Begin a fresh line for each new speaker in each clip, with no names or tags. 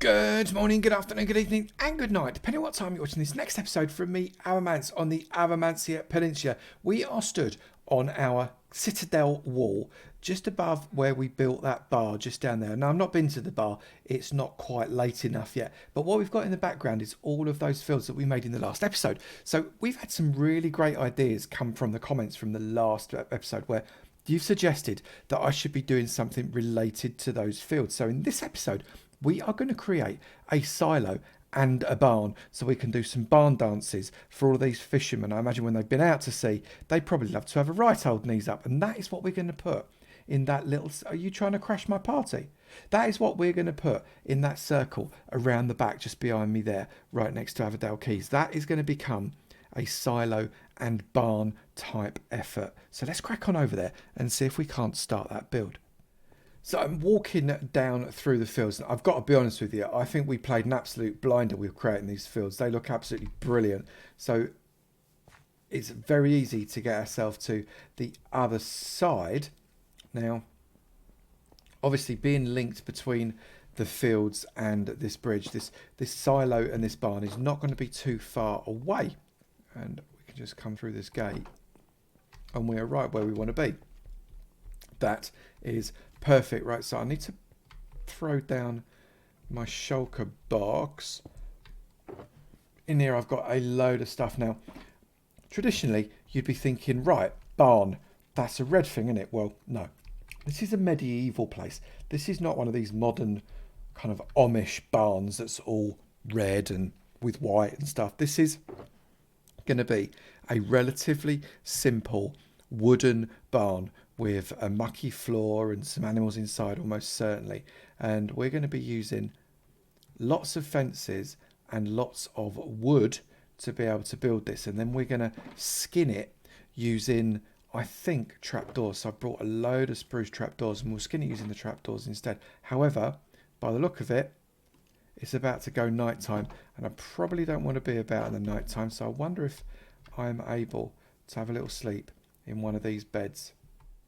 Good morning, good afternoon, good evening, and good night, depending on what time you're watching this next episode from me, Avomance, on the Avomancia Peninsula. We are stood on our citadel wall, just above where we built that bar, just down there. Now, I've not been to the bar, it's not quite late enough yet, but what we've got in the background is all of those fields that we made in the last episode. So we've had some really great ideas come from the comments from the last episode, where you've suggested that I should be doing something related to those fields. So in this episode, we are going to create a silo and a barn so we can do some barn dances for all of these fishermen. I imagine when they've been out to sea, they probably love to have a right old knees up. And that is what we're going to put in that little... Are you trying to crash my party? That is what we're going to put in that circle around the back, just behind me there, right next to Avondale Quays. That is going to become a silo and barn type effort. So let's crack on over there and see if we can't start that build. So I'm walking down through the fields, and I've got to be honest with you, I think we played an absolute blinder with creating these fields. They look absolutely brilliant. So it's very easy to get ourselves to the other side. Now, obviously being linked between the fields and this bridge, this silo and this barn is not going to be too far away. And we can just come through this gate and we're right where we want to be. That is perfect. Right, so I need to throw down my shulker box. In here I've got a load of stuff. Now, traditionally you'd be thinking, right, barn, that's a red thing, isn't it? Well, no. This is a medieval place. This is not one of these modern kind of Amish barns that's all red and with white and stuff. This is going to be a relatively simple wooden barn with a mucky floor and some animals inside, almost certainly. And we're going to be using lots of fences and lots of wood to be able to build this. And then we're going to skin it using, I think, trapdoors. So I brought a load of spruce trapdoors and we'll skin it using the trapdoors instead. However, by the look of it, it's about to go nighttime, and I probably don't want to be about in the nighttime. So I wonder if I'm able to have a little sleep in one of these beds.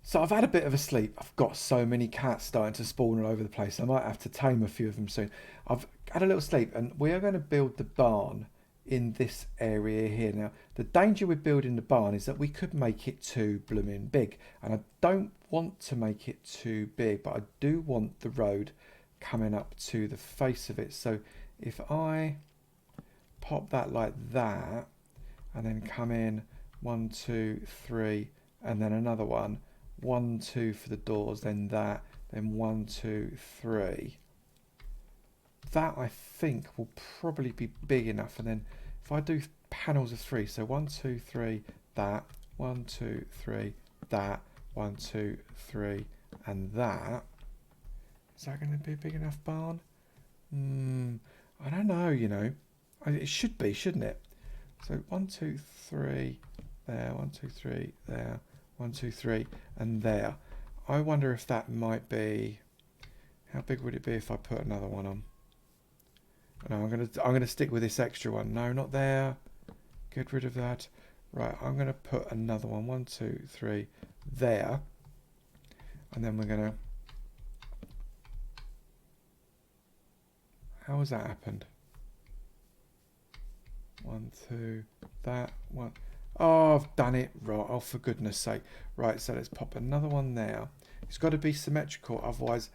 So I've had a bit of a sleep. I've got so many cats starting to spawn all over the place. I might have to tame a few of them soon. I've had a little sleep, and we are going to build the barn in this area here. Now, the danger with building the barn is that we could make it too blooming big. And I don't want to make it too big, but I do want the road coming up to the face of it. So if I pop that like that, and then come in 1, 2, 3, and then another one. 1, 2 for the doors, then that, then 1, 2, 3. That I think will probably be big enough. And then if I do panels of 3, so 1, 2, 3, that, 1, 2, 3, that, 1, 2, 3, and that. Is that going to be a big enough barn? I don't know, you know. It should be, shouldn't it? So 1, 2, 3, there, 1, 2, 3, there. 1, 2, 3, and there. I wonder if that might be... How big would it be if I put another one on? No, I'm gonna stick with this extra one. No, not there. Get rid of that. Right, I'm gonna put another one. 1, 2, 3, there. And then we're gonna... How has that happened? 1, 2, that, 1... Oh, I've done it right. Oh, for goodness sake. Right, so let's pop another one there. It's got to be symmetrical, otherwise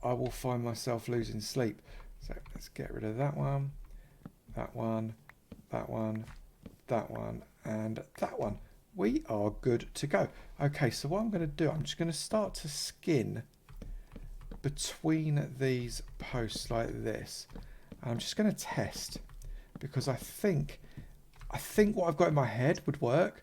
I will find myself losing sleep. So let's get rid of that one, that one, that one, that one, and that one. We are good to go. Okay, so what I'm going to do, I'm just going to start to skin between these posts like this. And I'm just going to test, because I think what I've got in my head would work,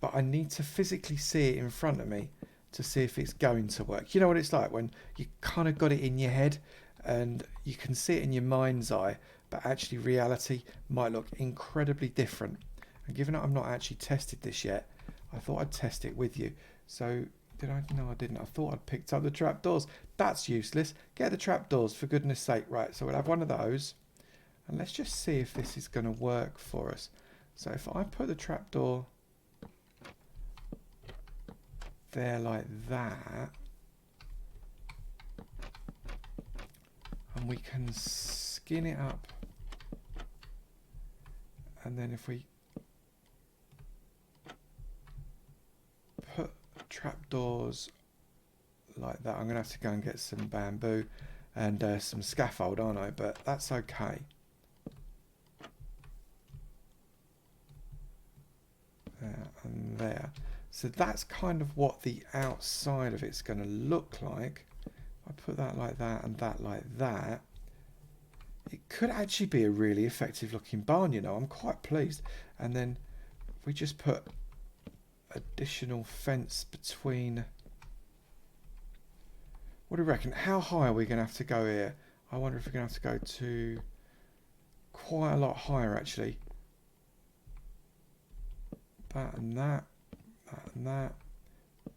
but I need to physically see it in front of me to see if it's going to work. You know what it's like when you kind of got it in your head and you can see it in your mind's eye, but actually reality might look incredibly different. And given that I've not actually tested this yet, I thought I'd test it with you. So did I? No, I didn't. I thought I'd picked up the trapdoors. That's useless. Get the trapdoors, for goodness sake. Right, so we'll have one of those. And let's just see if this is going to work for us. So if I put the trapdoor there like that, I and we can skin it up. And then if we put trapdoors like that, I'm going to have to go and get some bamboo and some scaffold, aren't I? But that's okay. There and there. So that's kind of what the outside of it's going to look like. I put that like that and that like that. It could actually be a really effective looking barn, you know. I'm quite pleased. And then we just put additional fence between. What do you reckon? How high are we going to have to go here? I wonder if we're going to have to go to quite a lot higher actually. That and that, that and that,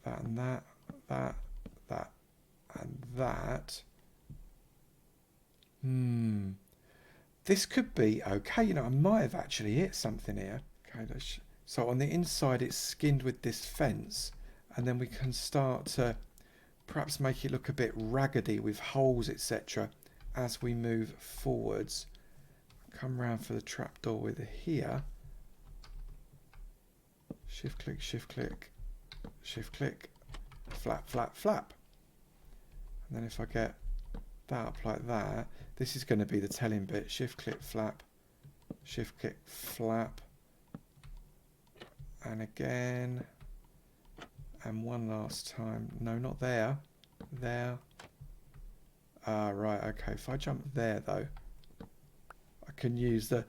that and that, that, that and that. This could be okay. You know, I might have actually hit something here. Okay, so on the inside it's skinned with this fence, and then we can start to perhaps make it look a bit raggedy with holes, etc. as we move forwards. Come round for the trapdoor with here. Shift click, shift click, shift click, flap, flap, flap. And then if I get that up like that, this is going to be the telling bit. Shift click, flap, shift click, flap. And again. And one last time. No, not there. There. Ah, right, okay. If I jump there though, I can use the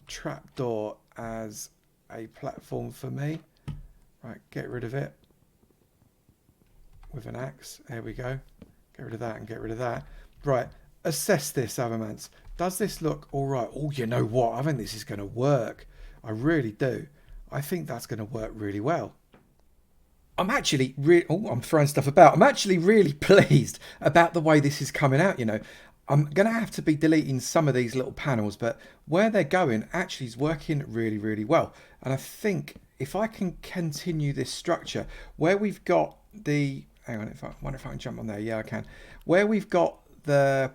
trapdoor as a platform for me. Right, get rid of it with an axe. There we go. Get rid of that and get rid of that. Right, assess this, Avomance. Does this look all right? Oh, you know what? I think this is going to work. I really do. I think that's going to work really well. I'm actually I'm throwing stuff about. I'm actually really pleased about the way this is coming out, you know. I'm going to have to be deleting some of these little panels, but where they're going actually is working really, really well. And I think if I can continue this structure where we've got the, hang on, I wonder if I can jump on there. Yeah, I can. Where we've got the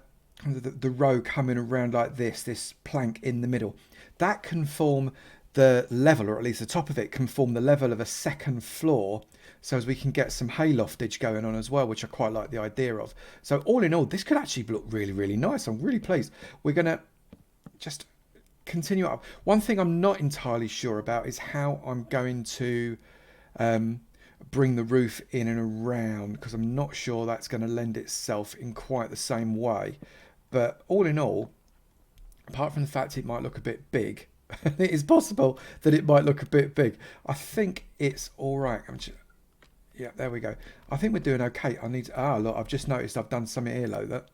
row coming around like this plank in the middle, that can form the level, or at least the top of it can form the level of a second floor, so as we can get some hayloftage going on as well, which I quite like the idea of. So all in all, this could actually look really, really nice. I'm really pleased. We're going to just continue up. One thing I'm not entirely sure about is how I'm going to bring the roof in and around, because I'm not sure that's going to lend itself in quite the same way. But all in all, apart from the fact it might look a bit big, it is possible that it might look a bit big, I think it's all right. Yeah, there we go. I think we're doing okay. I need to, look, I've just noticed I've done something here, look.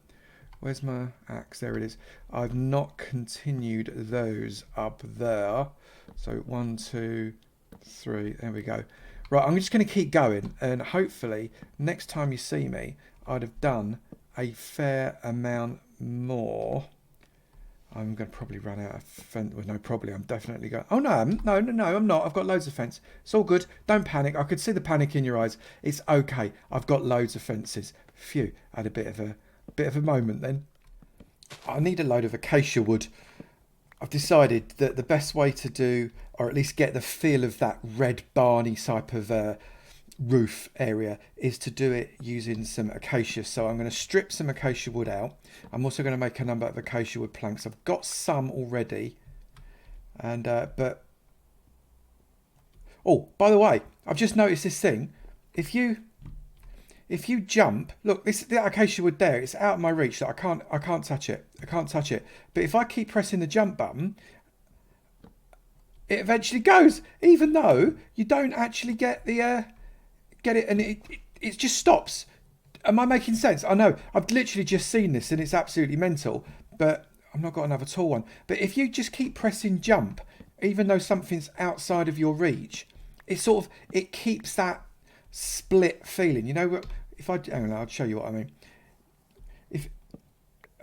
Where's my axe? There it is. I've not continued those up there. So 1, 2, 3, there we go. Right, I'm just going to keep going, and hopefully next time you see me, I'd have done a fair amount more. I'm going to probably run out of fence. Well, no, probably. I'm definitely going. Oh, no, I'm not. I've got loads of fence. It's all good. Don't panic. I could see the panic in your eyes. It's okay. I've got loads of fences. Phew. I had a bit of a moment then. I need a load of acacia wood. I've decided that the best way to do, or at least get the feel of that red barny type of roof area, is to do it using some acacia. So I'm going to strip some acacia wood out. I'm also going to make a number of acacia wood planks. I've got some already, and but oh, by the way, I've just noticed this thing. If you jump, look, the acacia wood there, it's out of my reach, so I can't touch it. I can't touch it. But if I keep pressing the jump button, it eventually goes, even though you don't actually get the get it, and it just stops. Am I making sense? I know I've literally just seen this and it's absolutely mental, but I've not got another tall one. But if you just keep pressing jump, even though something's outside of your reach, it keeps that split feeling. You know, if I hang on, I'll show you what I mean. If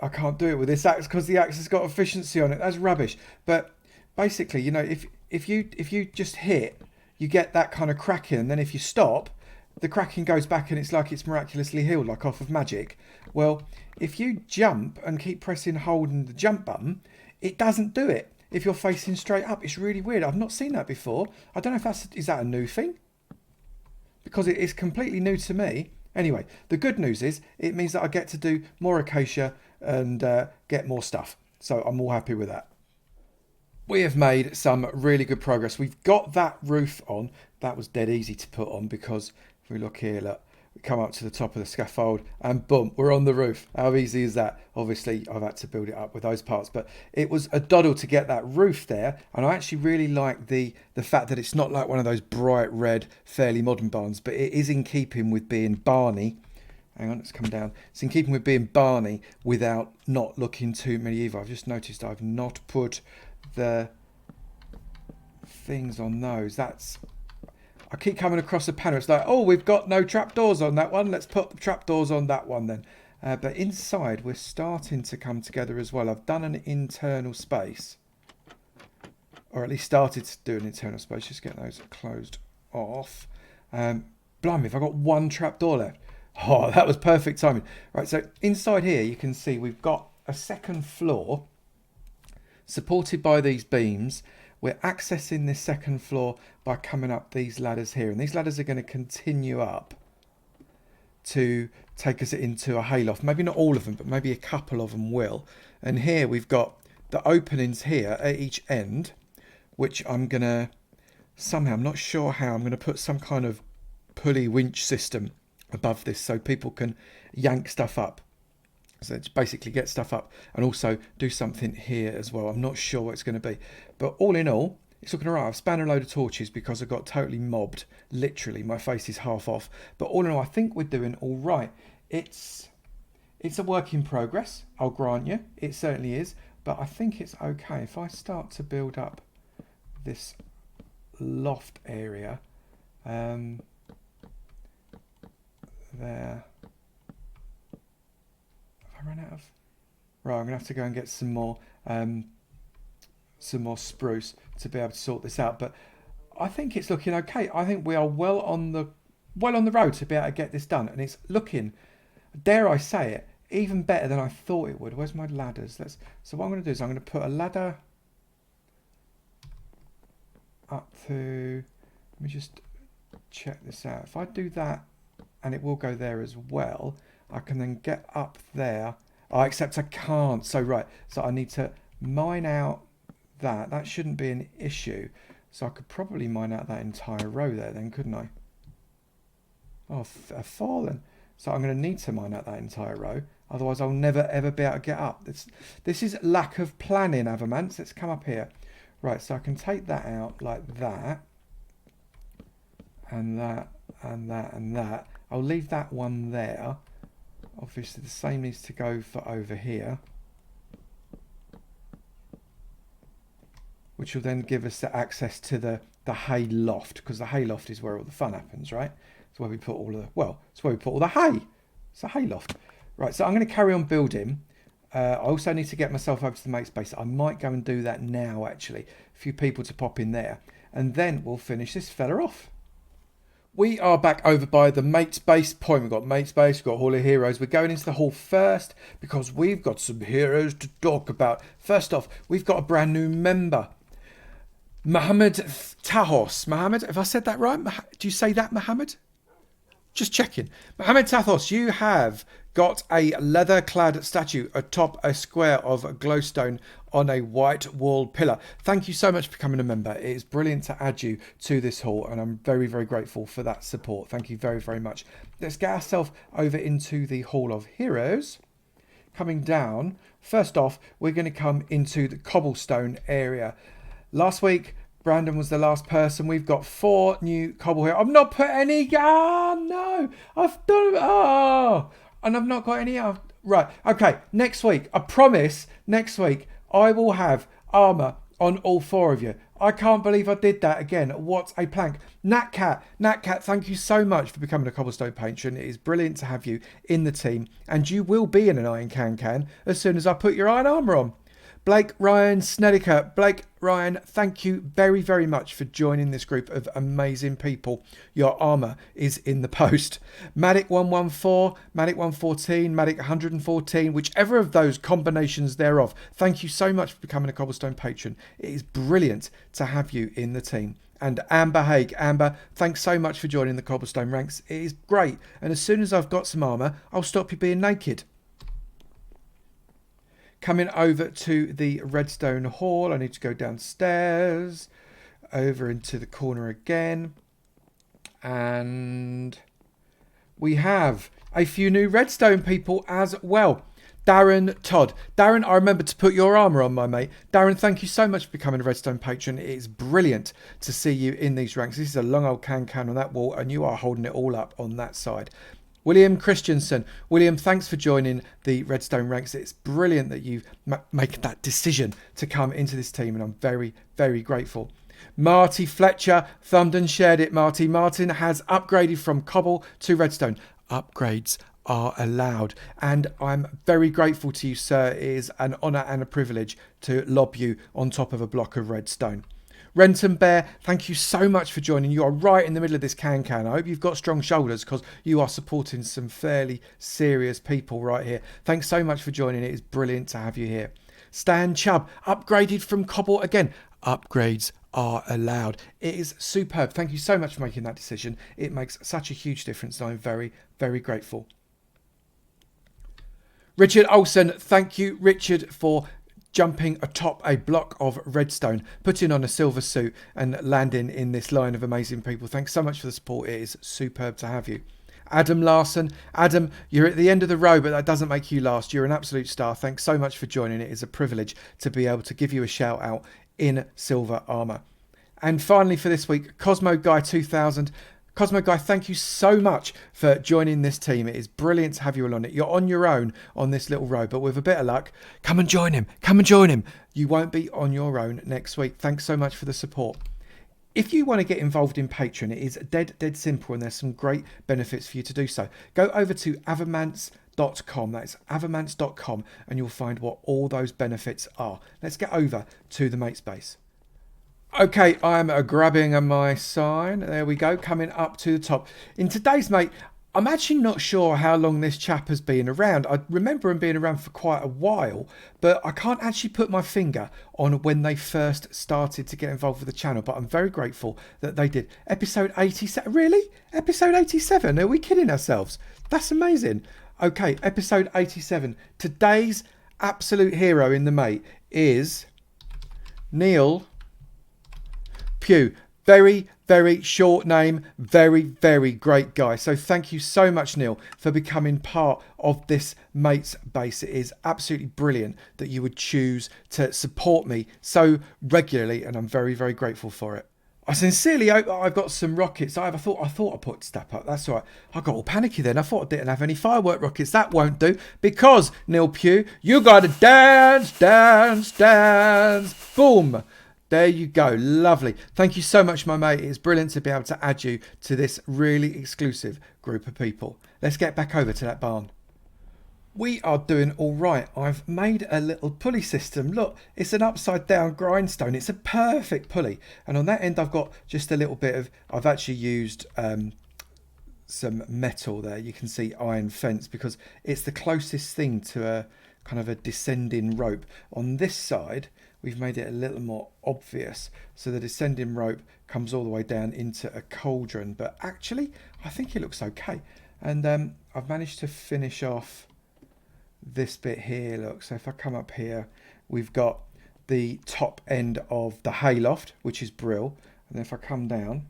I can't do it with this axe because the axe has got efficiency on it, that's rubbish. But basically, you know, if you just hit, you get that kind of cracking, and then if you stop, the Kraken goes back and it's like it's miraculously healed, like off of magic. Well, if you jump and keep pressing hold and the jump button, it doesn't do it if you're facing straight up. It's really weird. I've not seen that before. I don't know if is that a new thing? Because it is completely new to me. Anyway, the good news is it means that I get to do more acacia and get more stuff. So I'm all happy with that. We have made some really good progress. We've got that roof on. That was dead easy to put on because if we look here, look, we come up to the top of the scaffold and boom, we're on the roof. How easy is that? Obviously, I've had to build it up with those parts, but it was a doddle to get that roof there. And I actually really like the fact that it's not like one of those bright red, fairly modern barns, but it is in keeping with being Barney. Hang on, let's come down. It's in keeping with being Barney without not looking too medieval. I've just noticed I've not put the things on those. I keep coming across a panel. It's like, oh, we've got no trapdoors on that one. Let's put the trapdoors on that one then. But inside, we're starting to come together as well. I've done an internal space. Or at least started to do an internal space. Just get those closed off. Blimey, if I got one trapdoor left. Oh, that was perfect timing. Right, so inside here, you can see we've got a second floor supported by these beams. We're accessing this second floor by coming up these ladders here. And these ladders are going to continue up to take us into a hayloft. Maybe not all of them, but maybe a couple of them will. And here we've got the openings here at each end, which I'm going to somehow, I'm not sure how, I'm going to put some kind of pulley winch system above this so people can yank stuff up. So it's basically get stuff up and also do something here as well. I'm not sure what it's going to be. But all in all, it's looking all right. I've spanned a load of torches because I got totally mobbed. Literally, my face is half off. But all in all, I think we're doing all right. It's a work in progress, I'll grant you. It certainly is. But I think it's okay. If I start to build up this loft area, there... I run out of... Right, I'm going to have to go and get some more spruce to be able to sort this out. But I think it's looking okay. I think we are well on the road to be able to get this done. And it's looking, dare I say it, even better than I thought it would. Where's my ladders? So what I'm going to do is I'm going to put a ladder up to... Let me just check this out. If I do that, and it will go there as well... I can then get up there. Oh, except I can't. So, right. So I need to mine out that. That shouldn't be an issue. So I could probably mine out that entire row there then, couldn't I? Oh, I've fallen. So I'm going to need to mine out that entire row. Otherwise, I'll never, ever be able to get up. This is lack of planning, Avomance. Let's come up here. Right, so I can take that out like that. And that, and that, and that. I'll leave that one there. Obviously the same needs to go for over here, which will then give us the access to the hay loft, because the hay loft is where all the fun happens, right? It's where we put all the, well, it's where we put all the hay. It's a hay loft. Right, so I'm going to carry on building. I also need to get myself over to the mate space. I might go and do that now, actually. A few people to pop in there. And then we'll finish this fella off. We are back over by the mate's base point. We've got mate's base, we've got Hall of Heroes. We're going into the hall first because we've got some heroes to talk about. First off, we've got a brand new member. Mohammed Tahos. Mohammed, have I said that right? Do you say that, Mohammed? Just checking. Mohammed Tahos, you have got a leather-clad statue atop a square of glowstone on a white wall pillar. Thank you so much for becoming a member. It is brilliant to add you to this hall, and I'm very, very grateful for that support. Thank you very, very much. Let's get ourselves over into the Hall of Heroes. Coming down, first off, we're going to come into the cobblestone area. Last week, Brandon was the last person. We've got 4 new cobble here. I've not put any... Oh, no. I've done... Oh. And I've not got any... Right. Okay. Next week. I promise next week I will have armour on all 4 of you. I can't believe I did that again. What a plank. Natcat, thank you so much for becoming a cobblestone patron. It is brilliant to have you in the team. And you will be in an iron can as soon as I put your iron armour on. Blake Ryan Snedeker. Blake Ryan, thank you very, very much for joining this group of amazing people. Your armour is in the post. Matic114, Matic114, Matic114, whichever of those combinations thereof. Thank you so much for becoming a Cobblestone patron. It is brilliant to have you in the team. And Amber Haig. Amber, thanks so much for joining the Cobblestone ranks. It is great. And as soon as I've got some armour, I'll stop you being naked. Coming over to the Redstone Hall. I need to go downstairs. Over into the corner again. And we have a few new Redstone people as well. Darren Todd. Darren, I remember to put your armour on, my mate. Darren, thank you so much for becoming a Redstone patron. It is brilliant to see you in these ranks. This is a long old can on that wall, and you are holding it all up on that side. William Christensen. William, thanks for joining the Redstone ranks. It's brilliant that you've made that decision to come into this team, and I'm very, very grateful. Marty Fletcher thumbed and shared it. Martin has upgraded from cobble to redstone. Upgrades are allowed, and I'm very grateful to you, sir. It is an honour and a privilege to lob you on top of a block of redstone. Renton Bear, thank you so much for joining. You are right in the middle of this can. I hope you've got strong shoulders, because you are supporting some fairly serious people right here. Thanks so much for joining. It is brilliant to have you here. Stan Chubb, upgraded from cobble again. Upgrades are allowed. It is superb. Thank you so much for making that decision. It makes such a huge difference, and I'm very, very grateful. Richard Olsen, thank you, Richard, for jumping atop a block of redstone, putting on a silver suit and landing in this line of amazing people. Thanks so much for the support. It is superb to have you. Adam Larson. Adam, you're at the end of the row, but that doesn't make you last. You're an absolute star. Thanks so much for joining. It is a privilege to be able to give you a shout out in silver armour. And finally for this week, Cosmo Guy 2000. Cosmo Guy, thank you so much for joining this team. It is brilliant to have you all on it. You're on your own on this little row, but with a bit of luck, come and join him. Come and join him. You won't be on your own next week. Thanks so much for the support. If you want to get involved in Patreon, it is dead simple, and there's some great benefits for you to do so. Go over to Avomance.com. That's Avomance.com, and you'll find what all those benefits are. Let's get over to the mate space. Okay, I'm grabbing my sign. There we go, coming up to the top. In today's mate, I'm actually not sure how long this chap has been around. I remember him being around for quite a while, but I can't actually put my finger on when they first started to get involved with the channel, but I'm very grateful that they did. Episode 87, really? Episode 87? Are we kidding ourselves? That's amazing. Okay, episode 87. Today's absolute hero in the mate is Neil Pugh. Very, very short name. Very, very great guy. So thank you so much, Neil, for becoming part of this mate's base. It is absolutely brilliant that you would choose to support me so regularly, and I'm very, very grateful for it. I sincerely hope I've got some rockets. I thought I put step up. That's all right. I got all panicky then. I thought I didn't have any firework rockets. That won't do, because Neil Pugh, you got to dance, dance, dance. Boom. There you go. Lovely. Thank you so much, my mate. It's brilliant to be able to add you to this really exclusive group of people. Let's get back over to that barn. We are doing all right. I've made a little pulley system. Look, it's an upside down grindstone. It's a perfect pulley. And on that end, I've got just a little bit of, I've actually used some metal there. You can see iron fence, because it's the closest thing to a kind of a descending rope. On this side, we've made it a little more obvious. So the descending rope comes all the way down into a cauldron. But actually, I think it looks okay. And I've managed to finish off this bit here. Look, so if I come up here, we've got the top end of the hayloft, which is brill. And then if I come down,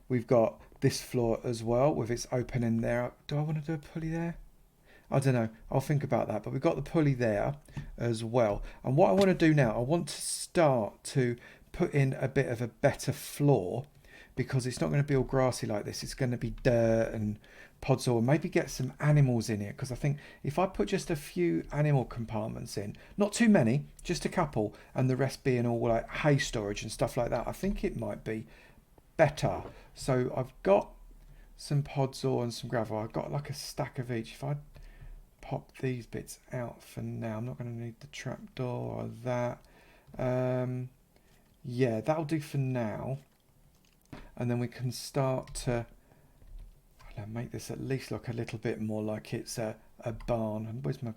we've got this floor as well with its open end there. Do I want to do a pulley there? I don't know. I'll think about that. But we've got the pulley there as well. And what I want to do now, I want to start to put in a bit of a better floor, because it's not going to be all grassy like this. It's going to be dirt and pods, or maybe get some animals in it. Because I think if I put just a few animal compartments in, not too many, just a couple, and the rest being all like hay storage and stuff like that, I think it might be better. So I've got some pods and some gravel. I've got like a stack of each. If I pop these bits out for now. I'm not going to need the trapdoor or that. Yeah, that'll do for now. And then we can start to make this at least look a little bit more like it's a barn. And where's my...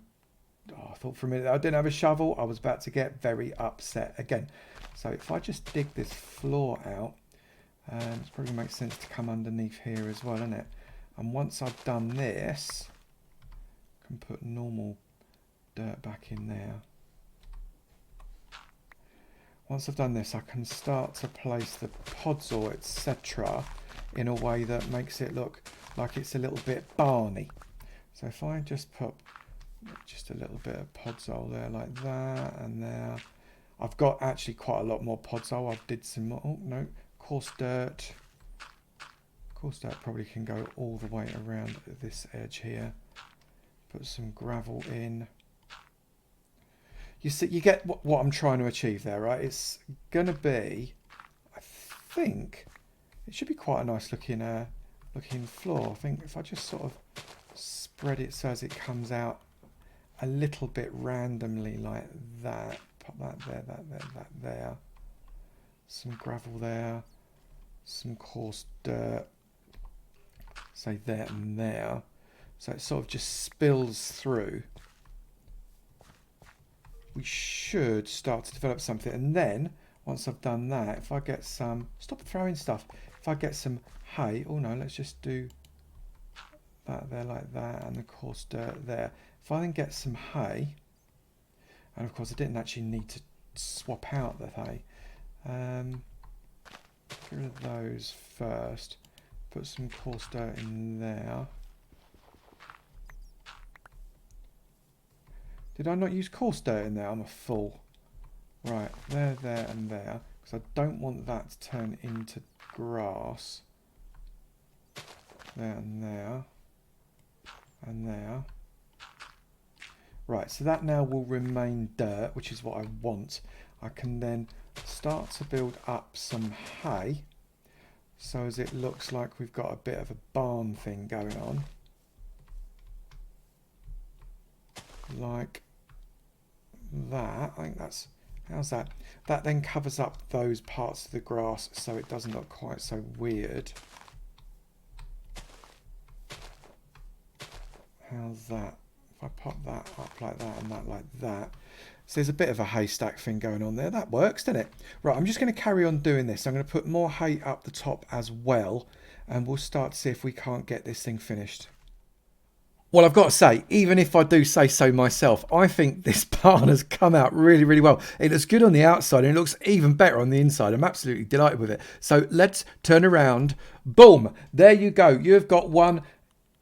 Oh, I thought for a minute I didn't have a shovel. I was about to get very upset again. So if I just dig this floor out, it probably makes sense to come underneath here as well, isn't it? And once I've done this, I can put normal dirt back in there. Once I've done this, I can start to place the pods or etc. in a way that makes it look like it's a little bit barny. So if I just put just a little bit of podzol there like that and there. I've got actually quite a lot more podzol. I did some more, oh no, coarse dirt. Coarse dirt probably can go all the way around this edge here. Put some gravel in. You see, you get what I'm trying to achieve there, right? It's going to be, I think, it should be quite a nice looking floor. I think if I just sort of spread it so as it comes out a little bit randomly like that. Pop that there, that there, that there. Some gravel there. Some coarse dirt. Say there and there. So it sort of just spills through. We should start to develop something. And then, once I've done that, if I get some... Stop throwing stuff. If I get some hay... Oh no, let's just do that there like that and the coarse dirt there. If I then get some hay, and of course I didn't actually need to swap out the hay. Get rid of those first. Put some coarse dirt in there. Did I not use coarse dirt in there? I'm a fool. Right, there, there and there. Because I don't want that to turn into grass. There and there. And there. Right, so that now will remain dirt, which is what I want. I can then start to build up some hay, so as it looks like we've got a bit of a barn thing going on. Like that. I think that's... How's that? That then covers up those parts of the grass so it doesn't look quite so weird. How's that? If I pop that up like that and that like that. So there's a bit of a haystack thing going on there. That works, doesn't it? Right, I'm just going to carry on doing this. I'm going to put more hay up the top as well. And we'll start to see if we can't get this thing finished. Well, I've got to say, even if I do say so myself, I think this barn has come out really, really well. It looks good on the outside and it looks even better on the inside. I'm absolutely delighted with it. So let's turn around. Boom. There you go. You have got one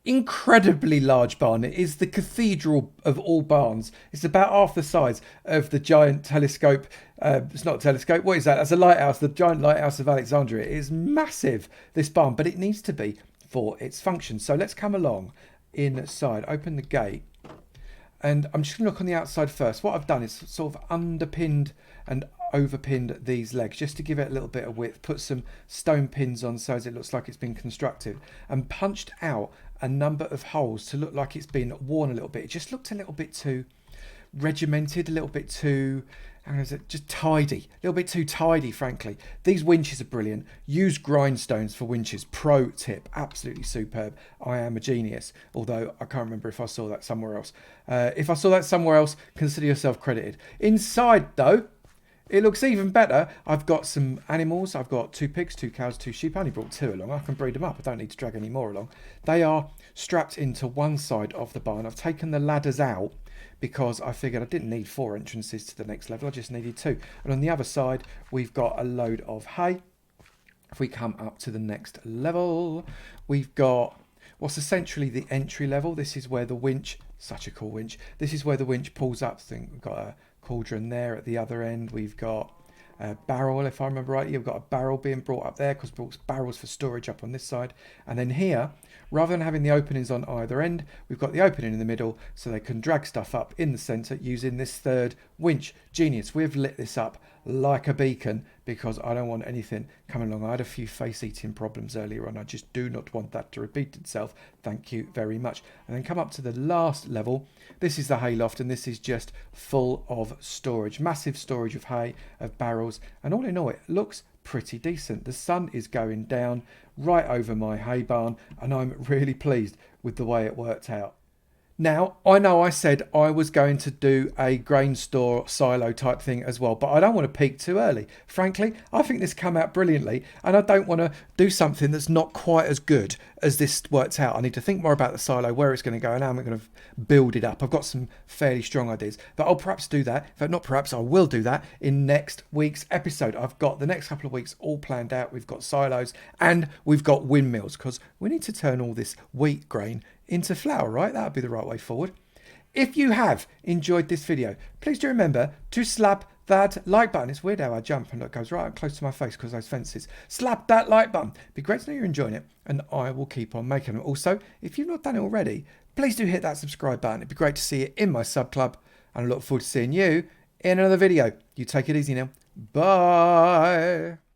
incredibly large barn. It is the cathedral of all barns. It's about half the size of the giant telescope. It's not a telescope. What is that? That's a lighthouse. The giant lighthouse of Alexandria. It is massive, this barn, but it needs to be for its function. So let's come along inside, open the gate, and I'm just going to look on the outside first. What I've done is sort of underpinned and overpinned these legs just to give it a little bit of width, put some stone pins on so as it looks like it's been constructed, and punched out a number of holes to look like it's been worn a little bit. It just looked a little bit too regimented, a little bit too, how is it, just tidy, a little bit too tidy, frankly. These winches are brilliant. Use grindstones for winches. Pro tip, absolutely superb. I am a genius, although I can't remember if I saw that somewhere else. If I saw that somewhere else, consider yourself credited. Inside though, it looks even better. I've got some animals. I've got 2 pigs, 2 cows, 2 sheep. I only brought 2 along. I can breed them up. I don't need to drag any more along. They are strapped into one side of the barn. I've taken the ladders out because I figured I didn't need 4 entrances to the next level. I just needed 2. And on the other side, we've got a load of hay. If we come up to the next level, we've got what's essentially the entry level. This is where the winch, such a cool winch. This is where the winch pulls up. I think we've got a cauldron there at the other end. We've got a barrel, if I remember right. You've got a barrel being brought up there because brought barrels for storage up on this side. And then here, rather than having the openings on either end, we've got the opening in the middle so they can drag stuff up in the centre using this third winch. Genius. We've lit this up like a beacon because I don't want anything coming along. I had a few face eating problems earlier on. I just do not want that to repeat itself. Thank you very much. And then come up to the last level. This is the hay loft, and this is just full of storage. Massive storage of hay, of barrels, and all in all, it looks pretty decent. The sun is going down right over my hay barn, and I'm really pleased with the way it worked out. Now, I know I said I was going to do a grain store silo type thing as well, but I don't want to peak too early. Frankly, I think this came out brilliantly, and I don't want to do something that's not quite as good as this worked out. I need to think more about the silo, where it's going to go, and how I'm going to build it up. I've got some fairly strong ideas, but I'll perhaps do that. In fact, not perhaps, I will do that in next week's episode. I've got the next couple of weeks all planned out. We've got silos and we've got windmills, because we need to turn all this wheat grain into flour, right? That would be the right way forward. If you have enjoyed this video, please do remember to slap that like button. It's weird how I jump and it goes right up close to my face because of those fences. Slap that like button. It'd be great to know you're enjoying it, and I will keep on making them. Also, if you've not done it already, please do hit that subscribe button. It'd be great to see it in my sub club, and I look forward to seeing you in another video. You take it easy now. Bye.